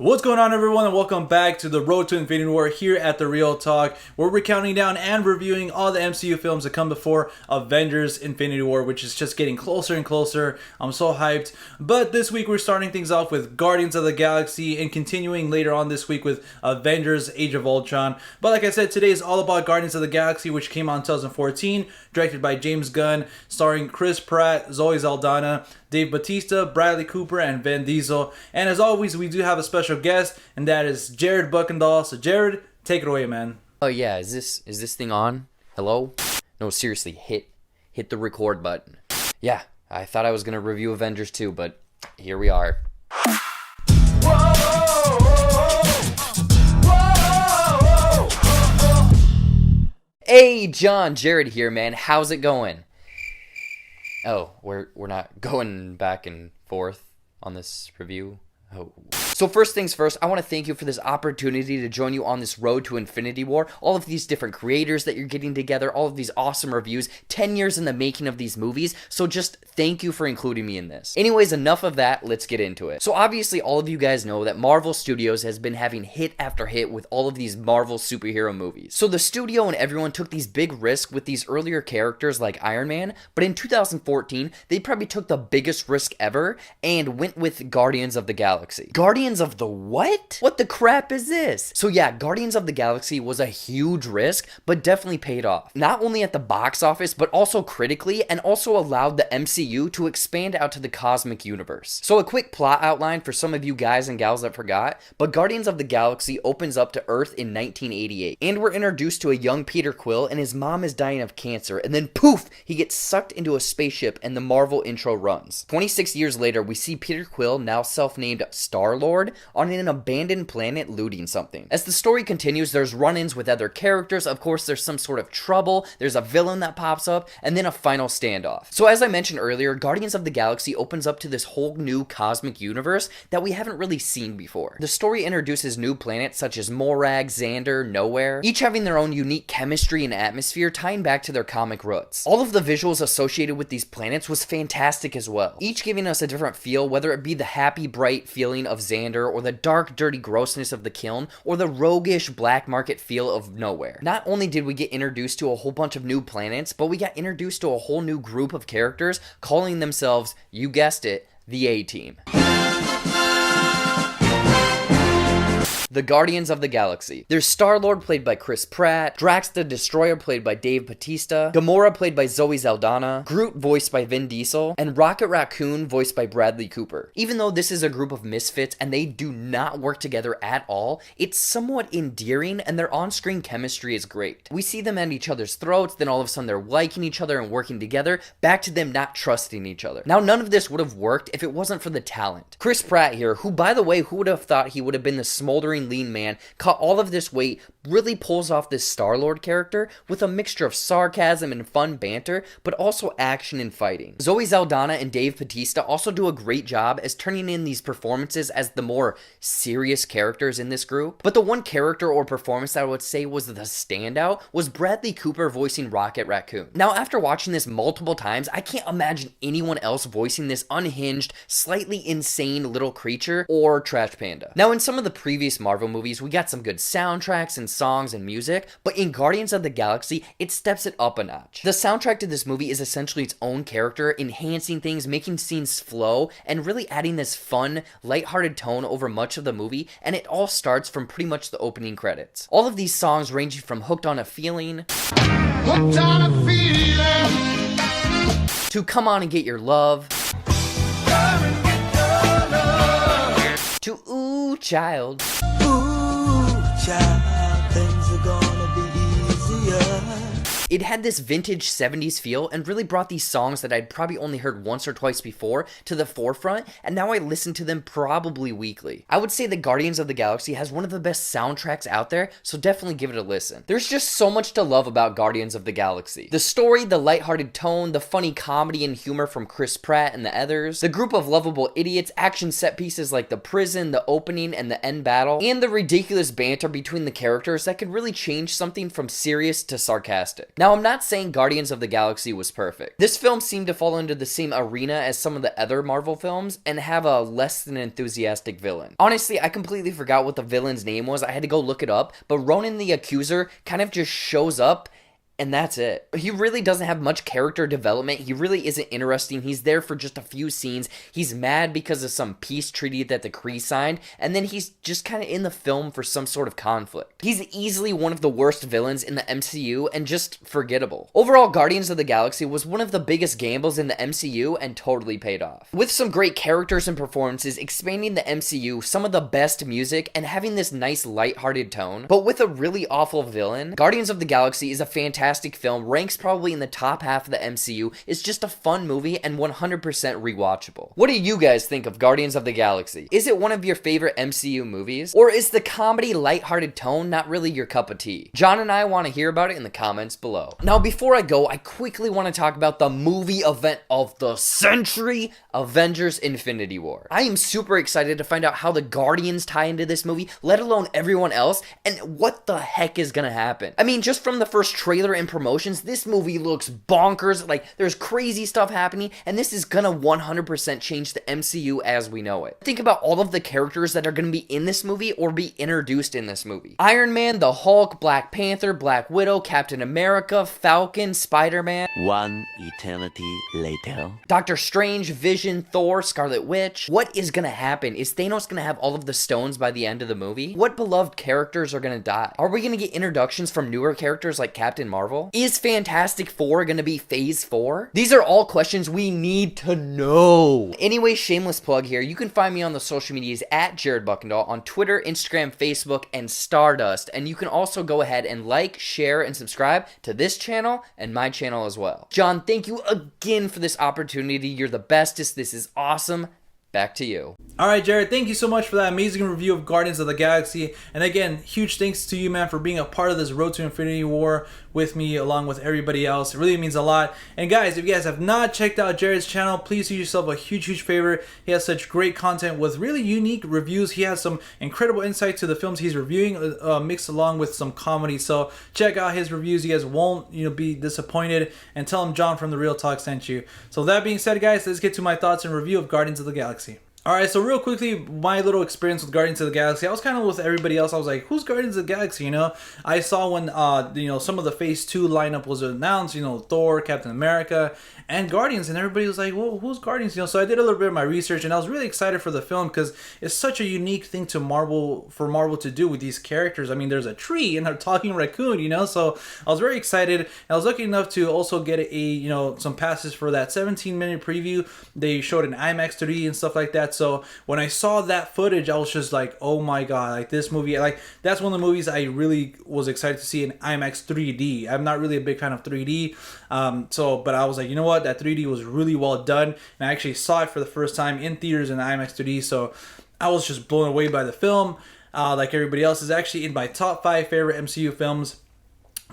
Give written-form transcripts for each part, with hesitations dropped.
What's going on, everyone, and welcome back to the Road to Infinity War here at The Real Talk, where we're counting down and reviewing all the MCU films that come before Avengers Infinity War, which is just getting closer and closer. I'm so hyped. But this week we're starting things off with Guardians of the Galaxy and continuing later on this week with Avengers Age of Ultron. But like I said, today is all about Guardians of the Galaxy, which came out in 2014, directed by James Gunn, starring Chris Pratt, Zoe Saldana, Dave Bautista, Bradley Cooper, and Vin Diesel. And as always, we do have a special guest, and that is Jared Buckendahl. So Jared, take it away, man. Oh yeah, is this thing on? Hello? No, seriously, hit the record button. Yeah, I thought I was gonna review Avengers 2, but here we are. Hey, John, Jared here, man. How's it going? Oh, we're not going back and forth on this review. Oh. So first things first, I want to thank you for this opportunity to join you on this road to Infinity War. All of these different creators that you're getting together, all of these awesome reviews, 10 years in the making of these movies. So just thank you for including me in this. Anyways, enough of that, let's get into it. So obviously all of you guys know that Marvel Studios has been having hit after hit with all of these Marvel superhero movies. So the studio and everyone took these big risks with these earlier characters like Iron Man, but in 2014, they probably took the biggest risk ever and went with Guardians of the Galaxy. Guardians of the what? What the crap is this? So yeah, Guardians of the Galaxy was a huge risk, but definitely paid off. Not only at the box office, but also critically, and also allowed the MCU to expand out to the cosmic universe. So a quick plot outline for some of you guys and gals that forgot, but Guardians of the Galaxy opens up to Earth in 1988, and we're introduced to a young Peter Quill, and his mom is dying of cancer, and then poof, he gets sucked into a spaceship, and the Marvel intro runs. 26 years later, we see Peter Quill, now self-named Star-Lord, on an abandoned planet looting something. As the story continues, there's run-ins with other characters. Of course, there's some sort of trouble, there's a villain that pops up, and then a final standoff. So as I mentioned earlier, Guardians of the Galaxy opens up to this whole new cosmic universe that we haven't really seen before. The story introduces new planets such as Morag, Xander, Nowhere, each having their own unique chemistry and atmosphere tying back to their comic roots. All of the visuals associated with these planets was fantastic as well, each giving us a different feel, whether it be the happy, bright feeling of Xander, or the dark, dirty grossness of the kiln, or the roguish black market feel of Nowhere. Not only did we get introduced to a whole bunch of new planets, but we got introduced to a whole new group of characters calling themselves, you guessed it, the A-Team. The Guardians of the Galaxy. There's Star-Lord played by Chris Pratt, Drax the Destroyer played by Dave Bautista, Gamora played by Zoe Saldana, Groot voiced by Vin Diesel, and Rocket Raccoon voiced by Bradley Cooper. Even though this is a group of misfits and they do not work together at all, it's somewhat endearing and their on-screen chemistry is great. We see them at each other's throats, then all of a sudden they're liking each other and working together, back to them not trusting each other. Now none of this would have worked if it wasn't for the talent. Chris Pratt here, who by the way, who would have thought he would have been the smoldering lean man, caught all of this weight, really pulls off this Star-Lord character with a mixture of sarcasm and fun banter, but also action and fighting. Zoe Saldana and Dave Bautista also do a great job as turning in these performances as the more serious characters in this group. But the one character or performance that I would say was the standout was Bradley Cooper voicing Rocket Raccoon. Now after watching this multiple times, I can't imagine anyone else voicing this unhinged, slightly insane little creature or trash panda. Now in some of the previous Marvel movies, we got some good soundtracks and songs and music, but in Guardians of the Galaxy, it steps it up a notch. The soundtrack to this movie is essentially its own character, enhancing things, making scenes flow, and really adding this fun, lighthearted tone over much of the movie, and it all starts from pretty much the opening credits. All of these songs ranging from Hooked on a Feeling, Hooked on a Feeling, to Come On and Get Your Love, Come and Get Your Love, to Ooh Child, things are gonna be easier. It had this vintage 70s feel and really brought these songs that I'd probably only heard once or twice before to the forefront, and now I listen to them probably weekly. I would say that Guardians of the Galaxy has one of the best soundtracks out there, so definitely give it a listen. There's just so much to love about Guardians of the Galaxy. The story, the lighthearted tone, the funny comedy and humor from Chris Pratt and the others, the group of lovable idiots, action set pieces like the prison, the opening, and the end battle, and the ridiculous banter between the characters that could really change something from serious to sarcastic. Now, I'm not saying Guardians of the Galaxy was perfect. This film seemed to fall into the same arena as some of the other Marvel films and have a less than enthusiastic villain. Honestly, I completely forgot what the villain's name was. I had to go look it up, but Ronan the Accuser kind of just shows up and that's it. He really doesn't have much character development. He really isn't interesting. He's there for just a few scenes. He's mad because of some peace treaty that the Kree signed, and then he's just kind of in the film for some sort of conflict. He's easily one of the worst villains in the MCU and just forgettable. Overall, Guardians of the Galaxy was one of the biggest gambles in the MCU and totally paid off. With some great characters and performances, expanding the MCU, some of the best music, and having this nice lighthearted tone, but with a really awful villain, Guardians of the Galaxy is a fantastic film, ranks probably in the top half of the MCU, is just a fun movie and 100% rewatchable. What do you guys think of Guardians of the Galaxy? Is it one of your favorite MCU movies? Or is the comedy lighthearted tone not really your cup of tea? John and I want to hear about it in the comments below. Now before I go, I quickly want to talk about the movie event of the century, Avengers Infinity War. I am super excited to find out how the Guardians tie into this movie, let alone everyone else, and what the heck is gonna happen. I mean, just from the first trailer and promotions, this movie looks bonkers. Like, there's crazy stuff happening, and this is gonna 100% change the MCU as we know it. Think about all of the characters that are gonna be in this movie or be introduced in this movie. Iron Man, the Hulk, Black Panther, Black Widow, Captain America, Falcon, Spider-Man. One eternity later. Doctor Strange, Vision, Thor, Scarlet Witch. What is gonna happen? Is Thanos gonna have all of the stones by the end of the movie? What beloved characters are gonna die? Are we gonna get introductions from newer characters like Captain Marvel? Is Fantastic Four gonna be Phase 4? These are all questions we need to know. Anyway, shameless plug here. You can find me on the social medias at Jared Buckendahl on Twitter, Instagram, Facebook, and Stardust. And you can also go ahead and like, share, and subscribe to this channel and my channel as well. John, thank you again for this opportunity. You're the bestest. This is awesome. Back to you. All right, Jared, thank you so much for that amazing review of Guardians of the Galaxy. And again, huge thanks to you, man, for being a part of this Road to Infinity War with me along with everybody else. It really means a lot. And guys, if you guys have not checked out Jared's channel, please do yourself a huge favor. He has such great content with really unique reviews. He has some incredible insight to the films he's reviewing, mixed along with some comedy. So check out his reviews. You guys won't be disappointed. And tell him John from The Real Talk sent you. So that being said, guys, let's get to my thoughts and review of Guardians of the Galaxy. Alright, so real quickly, my little experience with Guardians of the Galaxy, I was kind of with everybody else. I was like, who's Guardians of the Galaxy, I saw when, some of the Phase 2 lineup was announced, Thor, Captain America, and Guardians, and everybody was like, well, who's Guardians, So I did a little bit of my research, and I was really excited for the film, because it's such a unique thing for Marvel to do with these characters. I mean, there's a tree, and they're talking raccoon, so I was very excited, and I was lucky enough to also get some passes for that 17-minute preview. They showed an IMAX 3D and stuff like that. So when I saw that footage, I was just like, oh my god, like this movie, like that's one of the movies I really was excited to see in IMAX 3D. I'm not really a big fan of 3D, but I was like, you know what, that 3D was really well done, and I actually saw it for the first time in theaters in IMAX 3D. So I was just blown away by the film. Like everybody else, is actually in my top 5 favorite MCU films.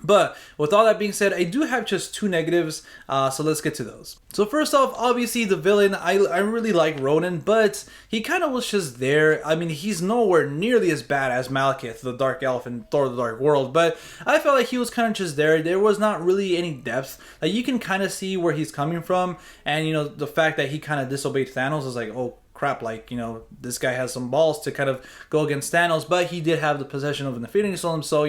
But with all that being said, I do have just 2 negatives, so let's get to those. So first off, obviously the villain, I really like Ronan, but he kind of was just there. I mean, he's nowhere nearly as bad as Malekith, the Dark Elf in Thor: The Dark World, but I felt like he was kind of just there. There was not really any depth. Like, you can kind of see where he's coming from, and the fact that he kind of disobeyed Thanos is like, oh crap, like, this guy has some balls to kind of go against Thanos, but he did have the possession of an Infinity Stone, so,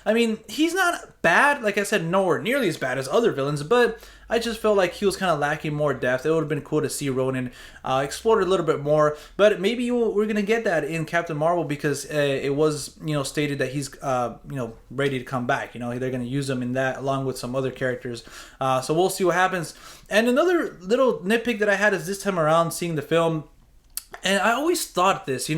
I mean, he's not bad, like I said, nowhere nearly as bad as other villains, but I just felt like he was kind of lacking more depth. It would have been cool to see Ronan explored a little bit more, but maybe we're going to get that in Captain Marvel, because it was, stated that he's, ready to come back. They're going to use him in that along with some other characters. So we'll see what happens. And another little nitpick that I had is this time around seeing the film, and I always thought this,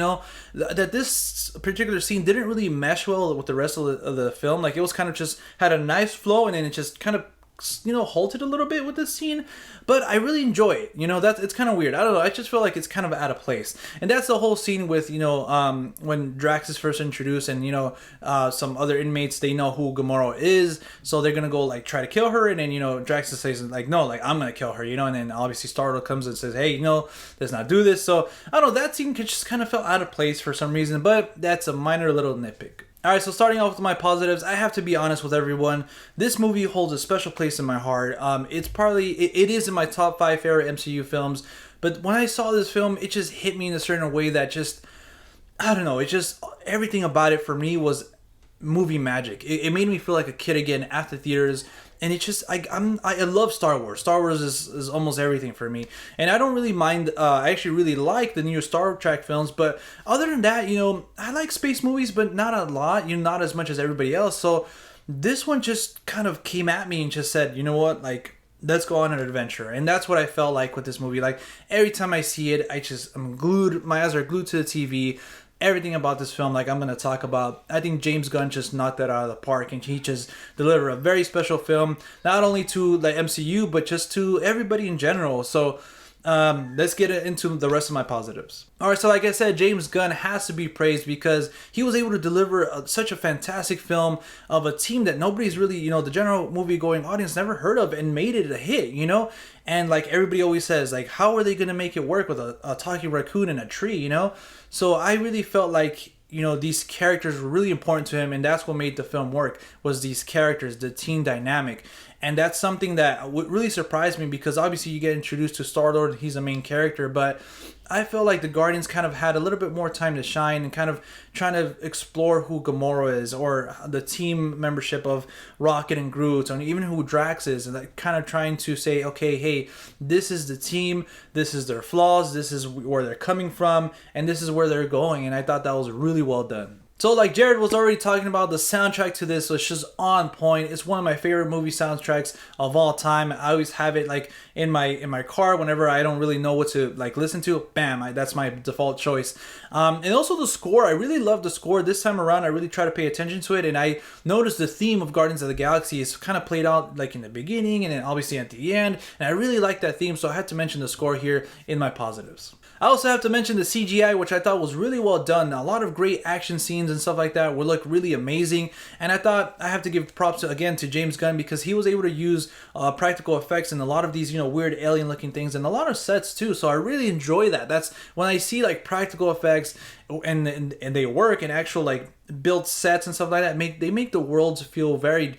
that this particular scene didn't really mesh well with the rest of the film. Like, it was kind of just had a nice flow, and then it just kind of halted a little bit with this scene, but I really enjoy it. It's kind of weird. I don't know. I just feel like it's kind of out of place, and that's the whole scene with when Drax is first introduced, and some other inmates, they know who Gamora is, so they're gonna go like try to kill her, and then Drax says like, no, like I'm gonna kill her, and then obviously Star-Lord comes and says, hey, let's not do this. So I don't know. That scene just kind of felt out of place for some reason, but that's a minor little nitpick. Alright, so starting off with my positives, I have to be honest with everyone. This movie holds a special place in my heart. It's probably, it is in my top 5 favorite MCU films. But when I saw this film, it just hit me in a certain way that just, I don't know, it just, everything about it for me was movie magic. It made me feel like a kid again at the theaters. And it's just, I love Star Wars. Star Wars is almost everything for me. And I don't really mind, I actually really like the new Star Trek films. But other than that, you know, I like space movies, but not a lot, you know, not as much as everybody else. So this one just kind of came at me and just said, you know what, like, let's go on an adventure. And that's what I felt like with this movie. Like, every time I see it, I'm glued, my eyes are glued to the TV. Everything about this film, like I'm going to talk about, I think James Gunn just knocked that out of the park, and he just delivered a very special film, not only to the MCU, but just to everybody in general. So let's get into the rest of my positives. Alright, so like I said, James Gunn has to be praised because he was able to deliver such a fantastic film of a team that nobody's really, you know, the general movie going audience never heard of, and made it a hit, you know? And like everybody always says, like, how are they going to make it work with a talking raccoon and a tree, you know? So I really felt like, you know, these characters were really important to him, and that's what made the film work, was these characters, the team dynamic. And that's something that really surprised me, because obviously you get introduced to Star-Lord, he's a main character, but I feel like the Guardians kind of had a little bit more time to shine and kind of trying to explore who Gamora is, or the team membership of Rocket and Groot, and even who Drax is, and like kind of trying to say, okay, hey, this is the team, this is their flaws, this is where they're coming from, and this is where they're going. And I thought that was really well done. So like Jared was already talking about, the soundtrack to this was just on point. It's one of my favorite movie soundtracks of all time. I always have it like in my car whenever I don't really know what to like listen to. Bam, that's my default choice. And also the score, I really love the score. This time around, I really try to pay attention to it, and I noticed the theme of Guardians of the Galaxy is kind of played out like in the beginning and then obviously at the end. And I really like that theme, so I had to mention the score here in my positives. I also have to mention the CGI, which I thought was really well done. A lot of great action scenes and stuff like that would look really amazing. And I thought I have to give props again to James Gunn, because he was able to use practical effects and a lot of these, you know, weird alien looking things, and a lot of sets too. So I really enjoy that. That's when I see like practical effects and they work, and actual like built sets and stuff like that, they make the worlds feel very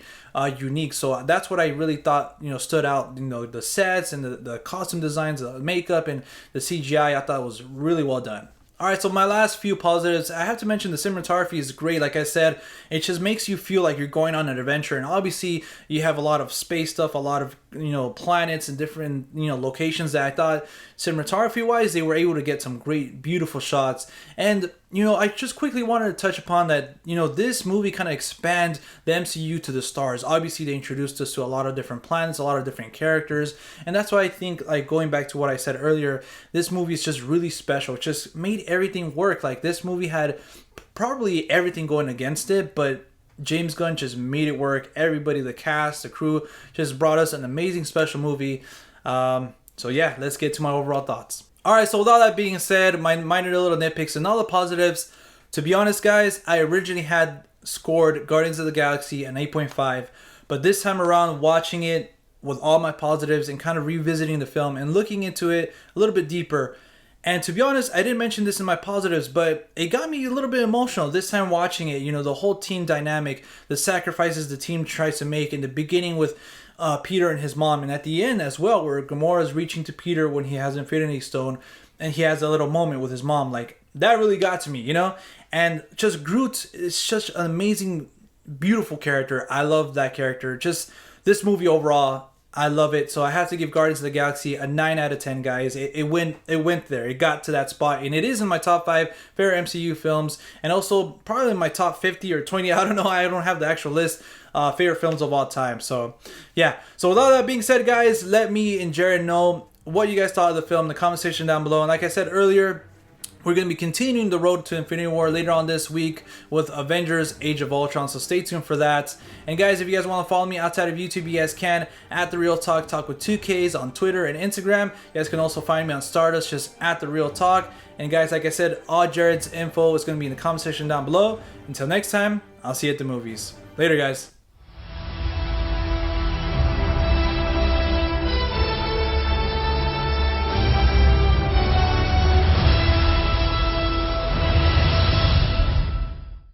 unique. So that's what I really thought, you know, stood out. You know, the sets and the costume designs, the makeup and the CGI, I thought was really well done. Alright, so my last few positives, I have to mention the cinematography is great. Like I said, it just makes you feel like you're going on an adventure. And obviously, you have a lot of space stuff, a lot of, you know, planets and different, you know, locations that I thought cinematography-wise, they were able to get some great, beautiful shots. And, you know, I just quickly wanted to touch upon that, you know, this movie kind of expands the MCU to the stars. Obviously, they introduced us to a lot of different planets, a lot of different characters. And that's why I think, like, going back to what I said earlier, this movie is just really special. It just made everything work. Like, this movie had probably everything going against it, but James Gunn just made it work. Everybody, the cast, the crew, just brought us an amazing special movie. So yeah, let's get to my overall thoughts. Alright, so with all that being said, my minor little nitpicks and all the positives, to be honest guys, I originally had scored Guardians of the Galaxy an 8.5, but this time around, watching it with all my positives and kind of revisiting the film and looking into it a little bit deeper, and to be honest, I didn't mention this in my positives, but it got me a little bit emotional this time watching it. You know, the whole team dynamic, the sacrifices the team tries to make in the beginning with Peter and his mom, and at the end as well, where Gamora is reaching to Peter when he has Infinity Stone, and he has a little moment with his mom. Like, that really got to me, you know? And just Groot is such an amazing, beautiful character. I love that character. Just this movie overall, I love it. So I have to give Guardians of the Galaxy a 9 out of 10, guys. It went there. It got to that spot. And it is in my top 5 favorite MCU films. And also probably in my top 50 or 20. I don't know. I don't have the actual list. Favorite films of all time. So yeah. So with all that being said, guys, let me and Jared know what you guys thought of the film in the comment section down below. And like I said earlier, we're going to be continuing the road to Infinity War later on this week with Avengers Age of Ultron, so stay tuned for that. And guys, if you guys want to follow me outside of YouTube, you guys can at The Real Talk, Talk with 2Ks on Twitter and Instagram. You guys can also find me on Stardust, just at The Real Talk. And guys, like I said, all Jared's info is going to be in the comment section down below. Until next time, I'll see you at the movies. Later, guys.